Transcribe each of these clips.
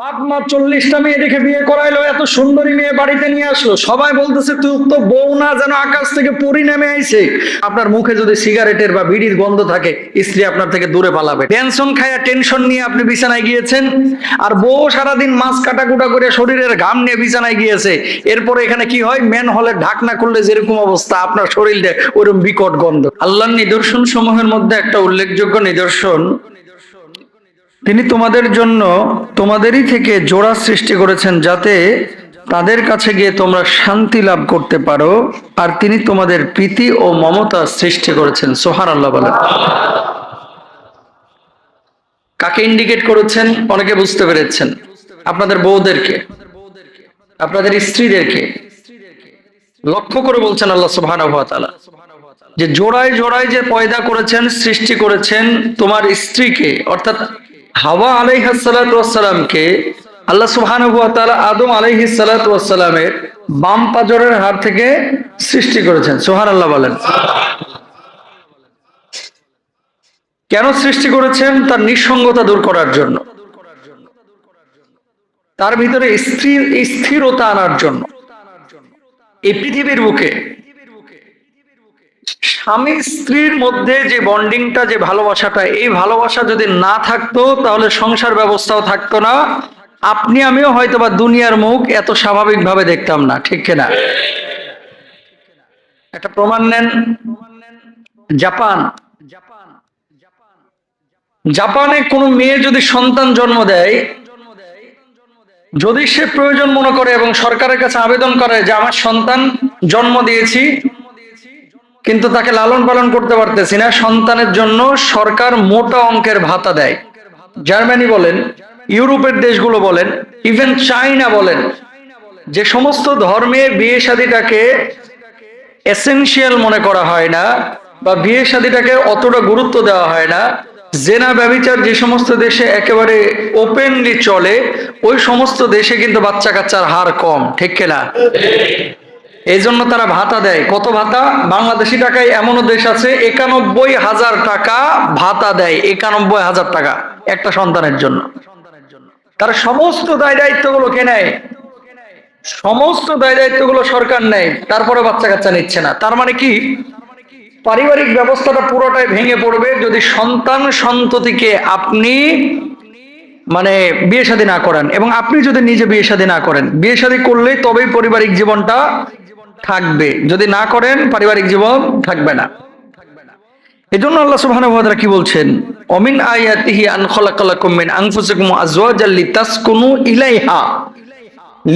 বাপ মা 40টা মেয়ে দেখে বিয়ে করাইলো, এত সুন্দরী মেয়ে বাড়িতে নিয়ে আসলো, সবাই বলতেছে তুই তো বউ না, যেন আকাশ থেকে পরি নেমে আইছে। আপনার মুখে যদি সিগারেটের বা বিড়ির গন্ধ থাকে, স্ত্রী আপনার থেকে দূরে পালাবে। টেনশন খায়া টেনশন নিয়ে আপনি বিছানায় গিয়েছেন, আর বউ সারাদিন মাছ কাটাকুটা করে শরীরের ঘাম নিয়ে বিছানায় গিয়েছে। এরপরে এখানে কি হয়, ম্যান হলের ঢাকনা খুললে যেরকম অবস্থা, আপনার শরীরে ওরকম বিকট গন্ধ। আল্লাহর নিদর্শন সমূহের মধ্যে একটা উল্লেখযোগ্য নিদর্শন, তিনি তোমাদের জন্য তোমাদেরই থেকে জোড়া সৃষ্টি করেছেন, যাতে তাদের কাছে গিয়ে তোমরা শান্তি লাভ করতে পারো। আর তিনি তোমাদের প্রীতি ও মমতা সৃষ্টি করেছেন। সুবহানাল্লাহ বলেন। কাকে ইন্ডিকেট করেছেন? অনেকে বুঝতে পেরেছেন, আপনাদের বউদেরকে, আপনাদের স্ত্রীদেরকে লক্ষ্য করে বলছেন আল্লাহ সুবহানাহু ওয়া তাআলা, যে জোড়ায় জোড়ায় যে পয়দা করেছেন, সৃষ্টি করেছেন তোমার স্ত্রীকে, অর্থাৎ হাওয়া আলাইহিস সালাতু ওয়াস সালামকে আল্লাহ সুবহানাহু ওয়া তাআলা আদম আলাইহিস সালাতু ওয়াস সালামের বাম পাজরের হাড় থেকে সৃষ্টি করেছেন। সুবহানাল্লাহ বলেন। কেন সৃষ্টি করেছেন? তার নিঃসঙ্গতা দূর করার জন্য, তার ভিতরে স্থিরতা আনার জন্য। এই পৃথিবীর বুকে স্বামী স্ত্রীর মধ্যে যে বন্ডিংটা, যে ভালোবাসাটা, এই ভালোবাসা যদি না থাকতো তাহলে সংসার ব্যবস্থাও থাকতো না, আপনি আমিও হয়তোবা দুনিয়ার মুখ এত স্বাভাবিকভাবে দেখতাম না। ঠিক কিনা? একটা প্রমাণ নেন, জাপান। জাপানে কোনো মেয়ে যদি সন্তান জন্ম দেয়, যদি সে প্রয়োজন মনে করে এবং সরকারের কাছে আবেদন করে যে আমার সন্তান জন্ম দিয়েছি কিন্তু তাকে লালন পালন করতে পারতেছি না, সন্তানের জন্য সরকার মোটা অঙ্কের ভাতা দেয়। জার্মানি বলেন, ইউরোপের দেশগুলো বলেন, ইভেন চায়না বলেন, যে সমস্ত ধর্মে বিয়ে শাদীটাকে এসেনশিয়াল মনে করা হয় না, বা বিয়ে শাদীটাকে অতটা গুরুত্ব দেওয়া হয় না, জেনা ব্যভিচার যে সমস্ত দেশে একেবারে ওপেনলি চলে, ওই সমস্ত দেশে কিন্তু বাচ্চা কাচ্চার হার কম। ঠিক কিনা? এই জন্য তারা ভাতা দেয়। কত ভাতা? বাংলাদেশি টাকায় এমনও দেশ আছে 91,000 টাকা ভাতা দেয়। 91,000 টাকা একটা সন্তানের জন্য। তারা সমস্ত দায় দায়িত্বগুলো কে নেয়? সমস্ত দায় দায়িত্বগুলো সরকার নেয়, তারপরে বাচ্চা কাচ্চা নিচ্ছে না। তার মানে কি, পারিবারিক ব্যবস্থাটা পুরোটাই ভেঙে পড়বে যদি সন্তান সন্ততিকে আপনি বিয়ে শাদী না করেন, এবং আপনি যদি নিজে বিয়ে শাদী না করেন। বিয়ে শাদী করলে তবেই পারিবারিক জীবনটা থাকবে, যদি না করেন পারিবারিক জীবন থাকবে না। এজন্য আল্লাহ সুবহানাহু ওয়া তাআলা কি বলছেন, অমিন আয়াতিহি আন খালাকালাকুম মিন আনফুসিকুম আজওয়াজাল লিতাসকুনু ইলাইহা,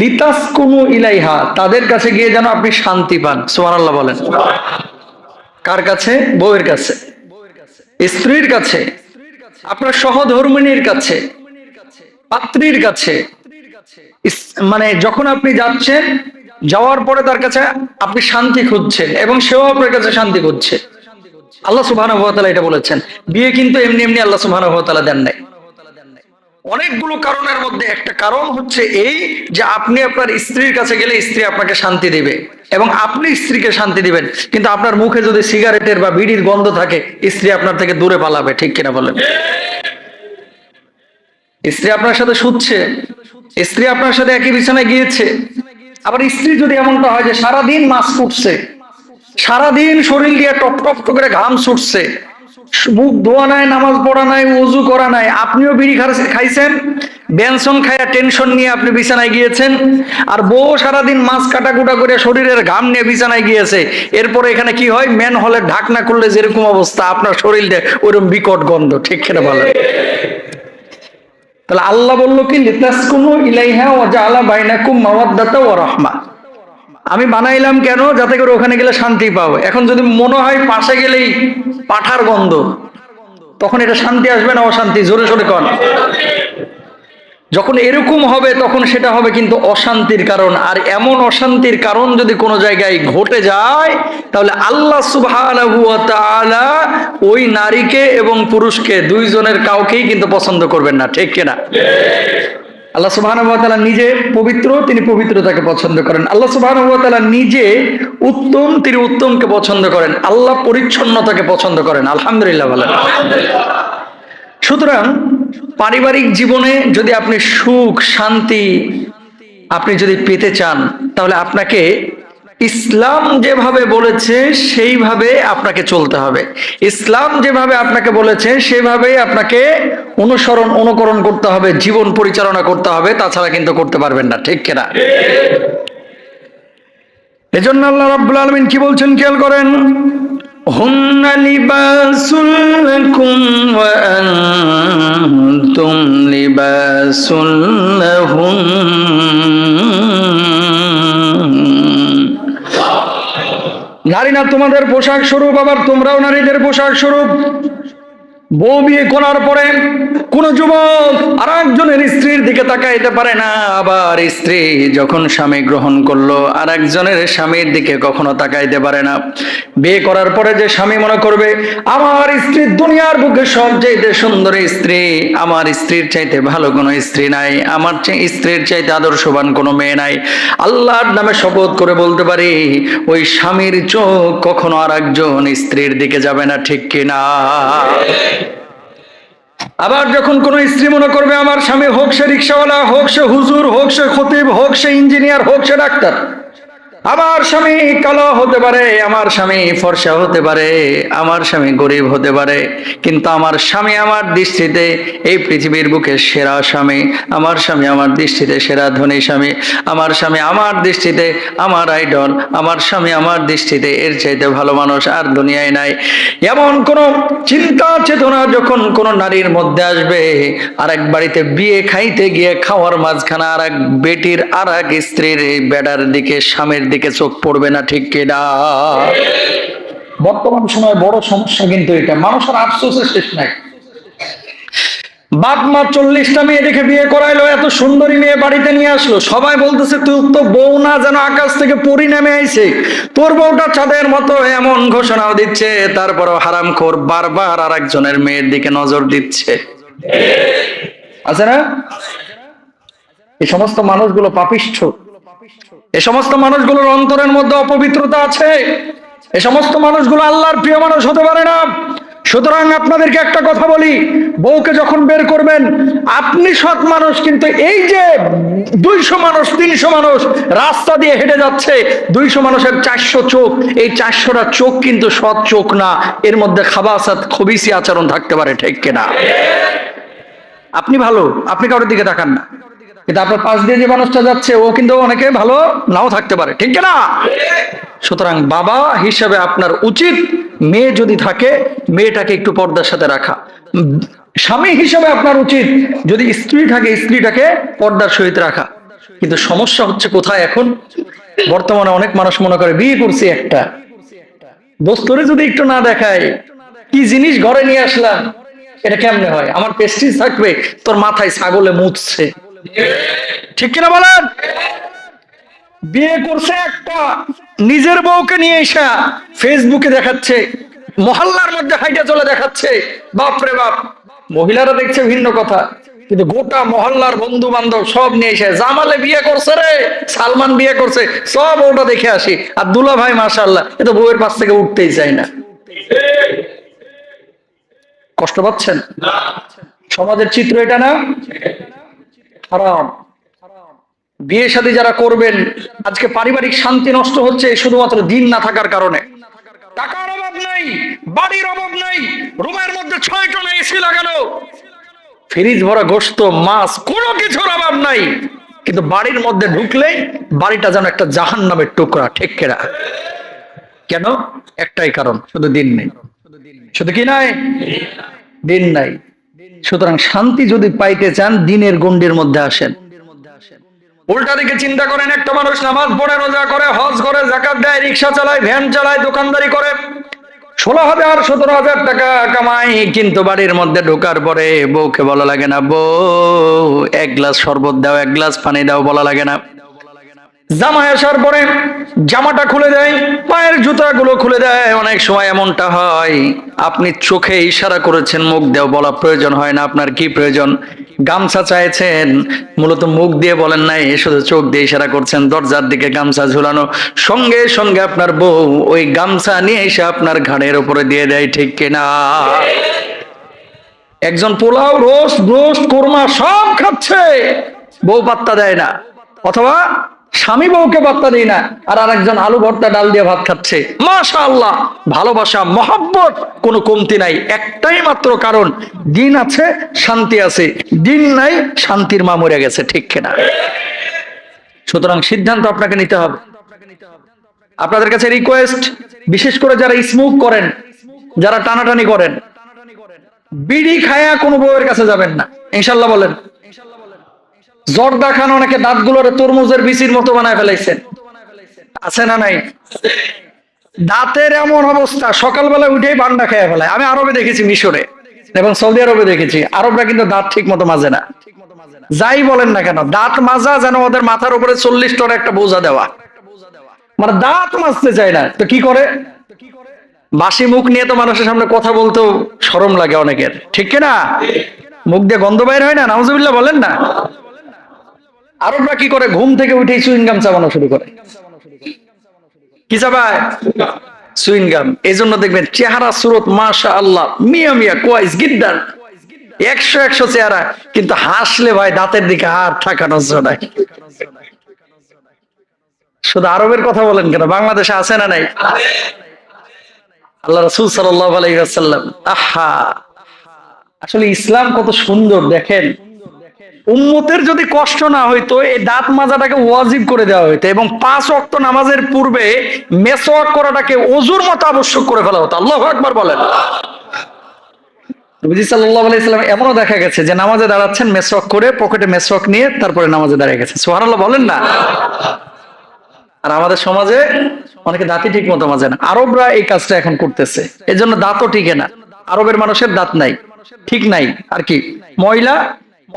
লিতাসকুনু ইলাইহা, তাদের কাছে গিয়ে যেন আপনি শান্তি পান। সুবহানাল্লাহ বলেন। কার কাছে? বউয়ের কাছে, স্ত্রীর কাছে, আপনার সহধর্মিণীর কাছে, পাত্রীর কাছে। যখন আপনি যাচ্ছেন, যাওয়ার পরে তার কাছে আপনি শান্তি খুঁজছেন এবং সেও আপনার কাছে শান্তি খুঁজছে। আল্লাহ সুবহানাহু ওয়া তাআলা এটা বলেছেন। বিয়ে কিন্তু এমনি এমনি আল্লাহ সুবহানাহু ওয়া তাআলা দেন নাই। অনেকগুলো কারণের মধ্যে একটা কারণ হচ্ছে এই, যে আপনি আপনার স্ত্রীর কাছে গেলে স্ত্রী আপনাকে শান্তি দিবে এবং আপনি স্ত্রীকে শান্তি দিবেন। কিন্তু আপনার মুখে যদি সিগারেটের বা বিড়ির গন্ধ থাকে, স্ত্রী আপনার থেকে দূরে পালাবে। ঠিক কিনা বলেন? স্ত্রী আপনার সাথে শুচ্ছে, স্ত্রী আপনার সাথে একই বিছানায় গিয়েছে, আবার স্ত্রী যদি এমনটা হয় যে সারাদিন মাছ ফুটছে, সারাদিন শরীর দিয়ে টপ টপ করে ঘাম ছুটছে, মুখ ধোয়া নাই, নামাজ পড়া নাই, ওযু করা নাই, আপনিও বিড়ি খাইছেন, বেনসন খায়া টেনশন নিয়ে আপনি বিছানায় গিয়েছেন, আর বউ সারাদিন মাছ কাটাকুটা করে শরীরের ঘাম নিয়ে বিছানায় গিয়েছে। এরপরে এখানে কি হয়, ম্যান হলের ঢাকনা খুললে যেরকম অবস্থা, আপনার শরীরে ওরকম বিকট গন্ধ। ঠিক কিনা বলেন? তাহলে আল্লাহ বললো কি, লিতাসকুনু ইলাইহা ওয়া জাআলা বাইনাকুম মাওয়াদ্দাতা ওয়া রাহমা। আমি বানাইলাম কেন? যাতে করে ওখানে গেলে শান্তি পাও। এখন যদি মনে হয় পাশে গেলেই পাঠার গন্ধ, তখন এটা শান্তি আসবে না অশান্তি? জোরে সোরে কন। যখন এরকম হবে তখন সেটা হবে কিন্তু অশান্তির কারণ। আর এমন অশান্তির কারণ যদি কোনো জায়গায় ঘটে যায়, তাহলে আল্লাহ সুবহানাহু ওয়া তাআলা ওই নারীকে এবং পুরুষকে, দুইজনের কাউকেই কিন্তু পছন্দ করবেন না। ঠিক কিনা? আল্লাহ সুবহানাহু ওয়া তাআলা নিজে পবিত্র, তিনি পবিত্রতাকে পছন্দ করেন। আল্লাহ সুবহানাহু ওয়া তাআলা নিজে উত্তম, তিনি উত্তমকে পছন্দ করেন। আল্লাহ পরিচ্ছন্নতাকে পছন্দ করেন। আলহামদুলিল্লাহ বলেন। সুতরাং পারিবারিক জীবনে যদি আপনি সুখ শান্তি আপনি যদি পেতে চান, তাহলে আপনাকে ইসলাম যেভাবে বলেছে সেইভাবে আপনাকে চলতে হবে। ইসলাম যেভাবে আপনাকে বলেছে সেভাবেই আপনাকে অনুকরণ করতে হবে, জীবন পরিচালনা করতে হবে, তাছাড়া কিন্তু করতে পারবেন না। ঠিক কিনা? এজন্য আল্লাহ রাব্বুল আলামিন কি বলছেন খেয়াল করেন, হুন্না লিবাসুল লাকুম ওয়া আনতুম লিবাসুল লাহুম। নারীরা তোমাদের পোশাক স্বরূপ, আবার তোমরাও নারীদের পোশাক স্বরূপ। বউ বিয়ে করার পরে কোন যুবক আর একজনের স্ত্রীর দিকে তাকাইতে পারে না, আবার স্ত্রী যখন স্বামী গ্রহণ করলো আর একজনের স্বামীর দিকে কখনো তাকাইতে পারে না। বিয়ে করার পরে যে স্বামী মনে করবে আমার স্ত্রী দুনিয়ার বুকে সবচেয়ে সুন্দরী স্ত্রী, আমার স্ত্রীর চাইতে ভালো কোনো স্ত্রী নাই, আমার স্ত্রীর চাইতে আদর্শবান কোনো মেয়ে নাই, আল্লাহর নামে শপথ করে বলতে পারি ওই স্বামীর চোখ কখনো আর একজন স্ত্রীর দিকে যাবে না। ঠিক কিনা? আবার যখন কোন স্ত্রী মনে করবে আমার স্বামী, হোক সে রিক্সাওয়ালা, হোক সে হুজুর, হোক সে খতিব, হোক সে ইঞ্জিনিয়ার, হোক সে ডাক্তার, আমার স্বামী কালো হতে পারে, আমার স্বামী ফর্সা হতে পারে, আমার স্বামী গরিব হতে পারে, কিন্তু আমার স্বামী আমার দৃষ্টিতে এই পৃথিবীর বুকে সেরা স্বামী, আমার স্বামী আমার দৃষ্টিতে সেরা ধনী স্বামী, আমার স্বামী আমার দৃষ্টিতে আমার আইডল, আমার স্বামী আমার দৃষ্টিতে এর চাইতে ভালো মানুষ আর দুনিয়ায় নাই। এমন কোন চিন্তা চেতনা যখন কোন নারীর মধ্যে আসবে, আর এক বাড়িতে বিয়ে খাইতে গিয়ে খাওয়ার মাঝখানে আর এক বেটির আর এক স্ত্রীর বেডার দিকে স্বামীর দিকে চোখ পড়বে না। ঠিক কিনা? বর্তমান সময়ে বড় সমস্যা কিন্তু এটা, মানুষের আফসোসের শেষ নাই। বাপ মা 40টা মেয়ে দেখে বিয়ে করাইলো, এত সুন্দরী মেয়ে বাড়িতে নিয়ে আসলো, সবাই বলতেছে তুই তো বউ না, যেন আকাশ থেকে পরি নেমে আইছে, তোর বউটা চাঁদের মতো, এমন ঘোষণাও দিচ্ছে। তারপরও হারামখোর বারবার আর একজনের মেয়ের দিকে নজর দিচ্ছে। আছে না? এই সমস্ত মানুষগুলো পাপিষ্ঠ, এই সমস্ত মানুষগুলোর অন্তরের মধ্যে অপবিত্রতা আছে, এই সমস্ত মানুষগুলো আল্লাহর প্রিয় মানুষ হতে পারে না। সুতরাং আপনাদেরকে একটা কথা বলি, বউকে যখন বের করবেন আপনি সৎ মানুষ, কিন্তু এই যে 200 মানুষ 300 মানুষ রাস্তা দিয়ে হেঁটে যাচ্ছে, 200 মানুষের 400 চোখ, এই 400টা চোখ কিন্তু সৎ চোখ না, এর মধ্যে খাবাসাত খবিসি আচরণ থাকতে পারে। ঠিক কিনা? আপনি ভালো, আপনি কারোর দিকে তাকান না, কিন্তু আপনার পাশ দিয়ে যে মানুষটা যাচ্ছে ও কিন্তু অনেকে ভালো নাও থাকতে পারে। ঠিক কিনা? সুতরাং বাবা হিসাবে আপনার উচিত মেয়ে যদি থাকে মেয়েটাকে একটু পর্দার সাথে রাখা, স্বামী হিসাবে আপনার উচিত যদি স্ত্রী থাকে স্ত্রীটাকে পর্দার সহিত রাখা। কিন্তু সমস্যা হচ্ছে কোথায় এখন, বর্তমানে অনেক মানুষ মনে করে বিয়ে করছি একটা, দোস্তরে যদি একটু না দেখায়, কি জিনিস ঘরে নিয়ে আসলাম, এটা কেমনে হয়, আমার পেস্টিজ থাকবে, তোর মাথায় ছাগলে মুছছে। ঠিক কিনা বলেন? বিয়ে করছে একটা, নিজের বউকে নিয়ে এসে ফেসবুকে দেখাচ্ছে, মহল্লার মধ্যে হাইটা চলে দেখাচ্ছে, বাপরে বাপ। মহিলারা দেখছে ভিন্ন কথা, কিন্তু গোটা মহল্লার বন্ধু বান্ধব সব নিয়ে এসে জামালে বিয়ে করছে রে, সালমান বিয়ে করছে, সব ওটা দেখে আসি। আর দুলা ভাই মাশাআল্লাহ, এ তো বউয়ের পাশ থেকে উঠতেই চায় না। কষ্ট পাচ্ছেন? সমাজের চিত্র এটা না? হারাম। বিয়ে শাদী যারা করবেন, আজকে পারিবারিক শান্তি নষ্ট হচ্ছে শুধুমাত্র দিন না থাকার কারণে। টাকার অভাব নাই, বাড়ির অভাব নাই, রুমের মধ্যে 6টা এসি লাগানো, ফ্রিজ ভরা গোশত মাছ, কোনো কিছুর অভাব নাই, কিন্তু বাড়ির মধ্যে ঢুকলেই বাড়িটা যেন একটা জাহান্নামের টুকরা। ঠিক কিনা? কেন? একটাই কারণ, শুধু দিন নেই। শুধু কি নাই? দিন নাই। সুতরাং শান্তি যদি পাইতে চান দিনের গণ্ডির মধ্যে আসেন। উল্টা দিকে চিন্তা করেন, একটা মানুষ নামাজ পড়ে, রোজা করে, হজ করে, যাকাত দেয়, রিক্সা চালায়, ভ্যান চালায়, দোকানদারি করে, 16,000 17,000 টাকা কামাই, কিন্তু বাড়ির মধ্যে ঢোকার পরে বউকে বলা লাগে না বউ 1 গ্লাস শরবত দাও, 1 গ্লাস পানি দাও, বলা লাগে না। জামাই আসার পরে জামাটা খুলে দেয়, পায়ের জুতাগুলো খুলে দেয়। অনেক সময় এমনটা হয়, আপনি চোখে ইশারা করেছেন, মুখ দিয়ে বলা প্রয়োজন হয় না। আপনার কি প্রয়োজন? গামছা চাইছেন, মূলত মুখ দিয়ে বলেন নাই, শুধু চোখ দিয়ে ইশারা করছেন, দরজার দিকে গামছা ঝুলানো, সঙ্গে সঙ্গে আপনার বউ ওই গামছা নিয়ে এসে আপনার ঘাড়ের উপরে দিয়ে দেয়। ঠিক কিনা? একজন পোলাও, রোস্ট, ব্রোস্ট, কোরমা সব খাচ্ছে, বউ পাত্তা দেয় না, অথবা স্বামী বউকে পাত্তা দেয় না, আর আরেকজন আলু ভর্তা ডাল দিয়ে ভাত খাচ্ছে। মাশাআল্লাহ, ভালোবাসা, মহব্বত কোনো কমতি নাই। একটাই মাত্র কারণ, দিন আছে শান্তি আছে, দিন নাই শান্তির মা মরে গেছে, ঠিক কিনা? সুতরাং সিদ্ধান্ত আপনাকে নিতে হবে। আপনাদের কাছে রিকোয়েস্ট, বিশেষ করে যারা স্মোক করেন, যারা টানাটানি করেন, বিড়ি খায়া কোনো বউয়ের কাছে যাবেন না, ইনশাল্লাহ বলেন। জর্দা খান অনেকে দাঁতগুলোর তরমুজের বিচির মতো বানায় ফেলাইছেন, আছে না নাই? দাঁতের এমন অবস্থা, সকালবেলা উঠেই বান্ডা খেয়ে ফেলায়। আমি আরবে দেখেছি, মিশরে এবং সৌদি আরবে দেখেছি, আরবরা কিন্তু দাঁত ঠিক মতো মাজে না। যাই বলেন না কেন, দাঁত মাজা যেন ওদের মাথার উপরে 40 টন একটা বোঝা দেওয়া, মানে দাঁত মাজতে চায় না। তো কি করে? বাসি মুখ নিয়ে তো মানুষের সামনে কথা বলতেও শরম লাগে অনেকের, ঠিক কিনা? মুখ দিয়ে গন্ধ বাইর হয় না, নাউজুবিল্লাহ বলেন না। আরবরা কি করে? ঘুম থেকে উঠেই চুইং গাম চাবানো শুরু করে। কি চাবায়? Chewing gum. এই জন্য দেখবেন চেহারা সুরত মাশাআল্লাহ, মিয়া মিয়া কোয়াইস গিদ্দার, 100 চেহারা, কিন্তু হাসলে ভাই দাঁতের দিকে হাত ঠাকানো নাই। শুধু আরবের কথা বলেন কেন, বাংলাদেশে আছে না নাই? আল্লাহ রাসূল সাল্লাল্লাহু আলাইহি ওয়াসাল্লাম, আহা, আসলে ইসলাম কত সুন্দর দেখেন। উম্মতের যদি কষ্ট না হইতো, এই দাঁত মাজাটাকে ওয়াজিব করে দেওয়া হইতো, এবং 5 ওয়াক্ত নামাজের পূর্বে মেসওয়াক করাটাকে ওযুর মতো আবশ্যক করে ফেলা হতো। আল্লাহু আকবার বলেন। নবীজি সাল্লাল্লাহু আলাইহি সাল্লাম এমনও দেখা গেছে যে নামাজে দাঁড়াচ্ছেন, মেসওয়াক করে পকেটে মেসওয়াক নিয়ে তারপরে নামাজে দাঁড়িয়ে গেছে। সুবহানাল্লাহ বলেন না। আর আমাদের সমাজে অনেকে দাঁতই ঠিক মতো মাজে না। আরবরা এই কাজটা এখন করতেছে, এজন্য দাঁতও টিকে না। আরবের মানুষের দাঁত নাই, ঠিক নাই, আর কি ময়লা,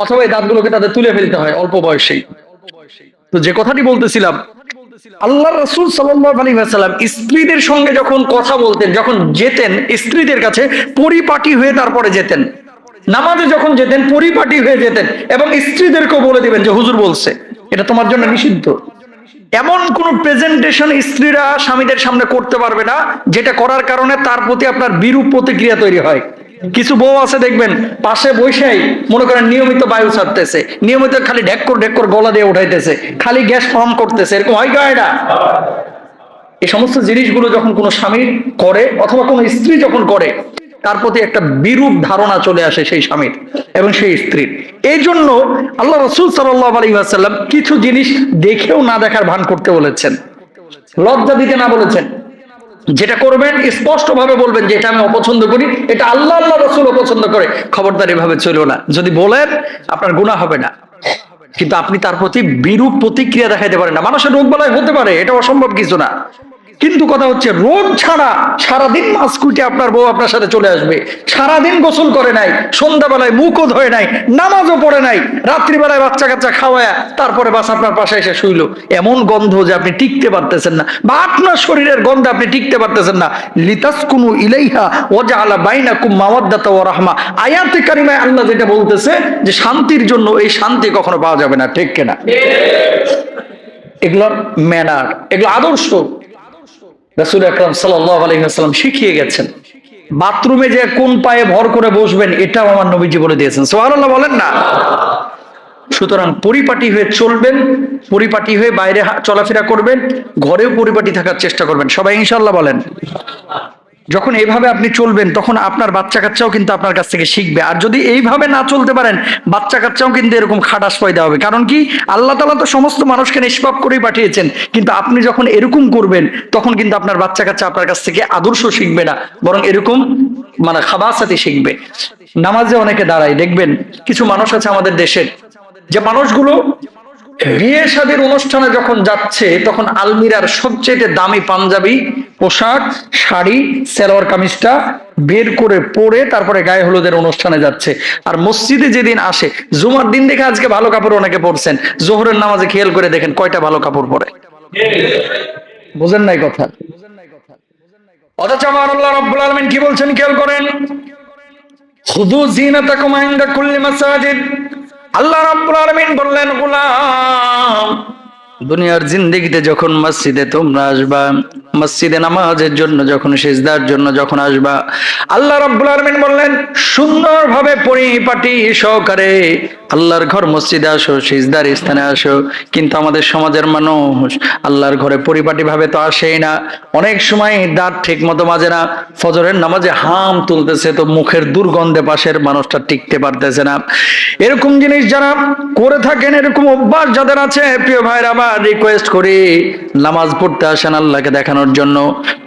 অথবা এই দাঁতগুলোকে তাদের তুলে ফেলতে হয় অল্প বয়সেই। তো যে কথাটি বলতেছিলাম, আল্লাহ রাসূল সাল্লাল্লাহু আলাইহি ওয়াসাল্লাম স্ত্রীদের সঙ্গে যখন কথা বলতেন, যখন যেতেন স্ত্রীদের কাছে, পরিপাটি হয়ে তারপরে যেতেন। নামাজে যখন যেতেন পরিপাটি হয়ে যেতেন, এবং স্ত্রীদেরকেও বলে দিবেন যে হুজুর বলছে এটা তোমার জন্য নিষিদ্ধ। এমন কোন প্রেজেন্টেশন স্ত্রীরা স্বামীদের সামনে করতে পারবে না যেটা করার কারণে তার প্রতি আপনার বিরূপ প্রতিক্রিয়া তৈরি হয়। কিছু বউ আছে দেখবেন, পাশে বসেই মনে করেন নিয়মিত বায়ু ছাড়তেছে, নিয়মিত খালি ঢেক্কর ঢেক্কর গলা দিয়ে উঠাইতেছে, খালি গ্যাস ফর্ম করতেছে, এরকম হয় না? এই সমস্ত জিনিসগুলো যখন কোনো স্বামী করে, অথবা কোনো স্ত্রী যখন করে, তার প্রতি একটা বিরূপ ধারণা চলে আসে সেই স্বামীর এবং সেই স্ত্রীর। এই জন্য আল্লাহ রাসূল সাল্লাল্লাহু আলাইহি ওয়াসাল্লাম কিছু জিনিস দেখেও না দেখার ভান করতে বলেছেন, লজ্জা দিতে না বলেছেন। যেটা করবেন স্পষ্ট ভাবে বলবেন যে এটা আমি অপছন্দ করি, এটা আল্লাহ রাসূল অপছন্দ করে, খবরদার এভাবে চলো না। যদি বলেন আপনার গুনাহ হবে না, কিন্তু আপনি তার প্রতি বিরূপ প্রতিক্রিয়া দেখাইতে পারেন না। মানুষের রোগ বালাই হতে পারে, এটা অসম্ভব কিছু না, কিন্তু কথা হচ্ছে রোগ ছাড়া সারাদিন মাছ কুটে আপনার বউ আপনার সাথে চলে আসবে, সারাদিন গোসল করে নাই, সন্ধ্যাবেলায় মুখও ধোয় নাই, নামাজও পড়ে নাই, রাত্রিবেলায় বাচ্চা কাচ্চা খাওয়ায়া তারপরে বাস আপনার পাশে এসে শুইলো, এমন গন্ধ যে আপনি টিকতে পারতেছেন না, বা আপনার শরীরের গন্ধে আপনি টিকতে পারতেছেন না। লিতাসকুনু ইলাইহা ওয়া জাআলা বাইনাকুম মাওয়াদ্দাতা ওয়া রাহমা, আয়াতে কারিমায় আল্লাহ যেটা বলতেছে যে শান্তির জন্য, এই শান্তি কখনো পাওয়া যাবে না, ঠিক কিনা? এগুলো ম্যানার, এগুলো আদর্শ রাসূল আকরাম সাল্লাল্লাহু আলাইহি ওয়াসাল্লাম শিখিয়ে গেছেন। বাথরুমে যে কোন পায়ে ভর করে বসবেন এটাও আমার নবীজি বলে দিয়েছেন। সুবহানাল্লাহ বলেন না। সুতরাং পরিপাটি হয়ে চলবেন, পরিপাটি হয়ে বাইরে চলাফেরা করবেন, ঘরেও পরিপাটি থাকার চেষ্টা করবেন। সবাই ইনশাআল্লাহ বলেন। যখন এইভাবে আপনি চলবেন, তখন আপনার বাচ্চা কাচ্চাও কিন্তু আপনার কাছ থেকে শিখবে। আর যদি এইভাবে না চলতে পারেন, বাচ্চা কাচ্চাও কিন্তু এরকম খাটাস পয়দা হবে। কারণ কি, আল্লাহ তাআলা তো সমস্ত মানুষকে নিষ্পাপ করেই পাঠিয়েছেন, কিন্তু আপনি যখন এরকম করবেন, তখন কিন্তু আপনার বাচ্চা কাচ্চা আপনার কাছ থেকে আদর্শ শিখবে না, বরং এরকম মানে খাবাসাতি শিখবে। নামাজে অনেকে দাঁড়ায়, দেখবেন কিছু মানুষ আছে আমাদের দেশের, যে মানুষগুলো বিয়ে শাদীর অনুষ্ঠানে যখন যাচ্ছে, তখন আলমিরার সবচেয়ে দামি পাঞ্জাবি, পোশাক, শাড়ি, সালোয়ার কামিজটা বের করে পরে তারপরে গায়ে হলুদের অনুষ্ঠানে যাচ্ছে। আর মসজিদে যেদিন আসে, জুমার দিন দেখে আজকে ভালো কাপড় অনেকে পরছেন, জোহরের নামাজে খেয়াল করে দেখেন কয়টা ভালো কাপড় পরে। বুঝেন নাই কথা? অথচ আমার আল্লাহ রাব্বুল আলামিন কি বলছেন খেয়াল করেন, খুযু যিনাতাকুম ইনদা কুল্লি মাসাজিদ। আল্লাহ রাব্বুল আলামিন বললেন, গোলাম, দুনিয়ার জিন্দেগিতে যখন মসজিদে তোমরা আসবা, মসজিদে নামাজের জন্য যখন সিজদার জন্য যখন আসবা, আল্লাহ রাব্বুল আলামিন বললেন সুন্দরভাবে পরিপাটি সহকারে আল্লাহর ঘর মসজিদে আসো, সিজদার স্থানে আসো। কিন্তু আমাদের সমাজের মানুষ আল্লাহর ঘরে পরিপাটি ভাবে তো আসেই না। অনেক সময় দাঁত ঠিক মতো মাজে না, ফজরের নামাজে হাম তুলতেছে তো মুখের দুর্গন্ধে পাশের মানুষটা টিকতে পারতেছে না। এরকম জিনিস যারা করে থাকেন, এরকম অভ্যাস যাদের আছে, প্রিয় ভাইরা আমার রিকোয়েস্ট করি, নামাজ পড়তে আসেন আল্লাহকে দেখানোর জন্য।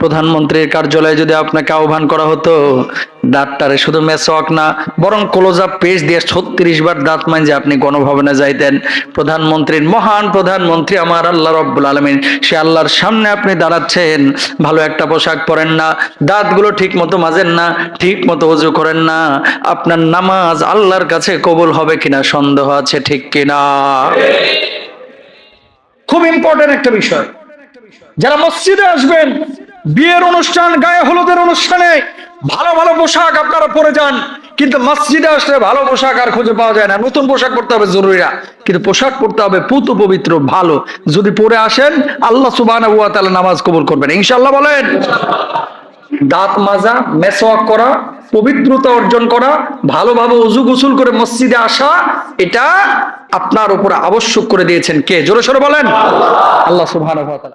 প্রধানমন্ত্রীর কার্যালয়ে যদি আপনাকে আহ্বান করা হতো, দাঁতটারে শুধু মেসওয়াক না বরং ক্লোজ আপ পেস্ট দিয়ে 36 বার দাঁত মানজে আপনি গণভবনে যাইতেন। প্রধানমন্ত্রীর, মহান প্রধানমন্ত্রী আমার আল্লাহ রাব্বুল আলামিন, সে আল্লাহর সামনে আপনি দাঁড়াচ্ছেন, ভালো একটা পোশাক পরেন না, দাঁতগুলো ঠিক মতো মাজেন না, ঠিক মতো ওযু করেন না, আপনার নামাজ আল্লাহর কাছে কবুল হবে কিনা সন্দেহ আছে, ঠিক কিনা? খুব ইম্পর্টেন্ট একটা বিষয়। যারা মসজিদে আসবেন, বিয়ের অনুষ্ঠান, গায়ে হলুদের অনুষ্ঠানে ভালো ভালো পোশাক আপনারা পরে যান, কিন্তু মসজিদে আসলে ভালো পোশাক আর খুঁজে পাওয়া যায় না। নতুন পোশাক পরতে হবে জরুরি না, কিন্তু পোশাক পরতে হবে পুত পবিত্র ভালো। যদি পরে আসেন আল্লাহ সুবহানাহু ওয়া তাআলা নামাজ কবুল করবেন ইনশাআল্লাহ। বলেন, দাঁত মাজা, মেসওয়াক করা, পবিত্রতা অর্জন করা, ভালোভাবে ওযু গোসল করে মসজিদে আসা, এটা আপনার উপর আবশ্যক করে দিয়েছেন কে? জোরে সোরে বলেন, আল্লাহ সুবহানাহু ওয়া তাআলা।